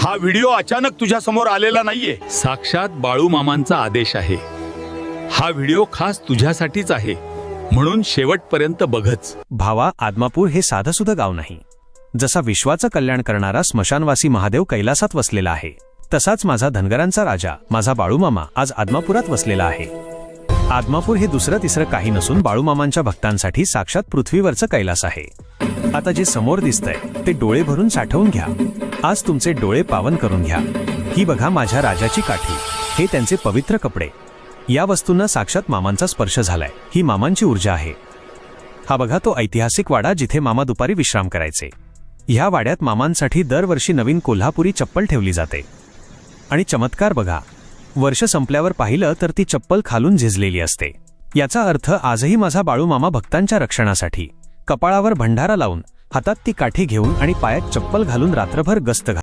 हा व्हिडिओ अचानक तुझ्या समोर आलेला नाहीये, साक्षात बाळू मामांचा आदेश आहे. हा व्हिडिओ खास तुझ्यासाठीच आहे, म्हणून शेवटपर्यंत बघच. भावा, आदमापूर हे साधंसुधं गाव नाही. जसा विश्वाचं कल्याण करणारा स्मशानवासी महादेव कैलासात वसलेला आहे, तसाच माझा धनगरांचा राजा माझा बाळूमामा आज आदमापुरात वसलेला आहे. आदमापूर हे दुसरं तिसरं काही नसून बाळूमामांच्या भक्तांसाठी साक्षात पृथ्वीवरचं कैलास आहे. आता जे समोर दिसतंय ते डोळे भरून साठवून घ्या. आज तुमचे डोळे पावन करून घ्या. ही बघा माझ्या राजाची काठी, हे त्यांचे पवित्र कपडे. या वस्तूंना साक्षात मामांचा स्पर्श झालाय. ही मामांची ऊर्जा आहे. हा बघा तो ऐतिहासिक वाडा जिथे मामा दुपारी विश्राम करायचे. ह्या वाड्यात मामांसाठी दरवर्षी नवीन कोल्हापुरी चप्पल ठेवली जाते. आणि चमत्कार बघा, वर्ष संपल्यावर पाहिलं तर ती चप्पल खालून झिजलेली असते. याचा अर्थ आजही माझा बाळूमामा भक्तांच्या रक्षणासाठी कपाळावर भंडारा लावून, हातात ती काठी घेऊन आणि पायात चप्पल घालून रात्रभर गस्त घालतो.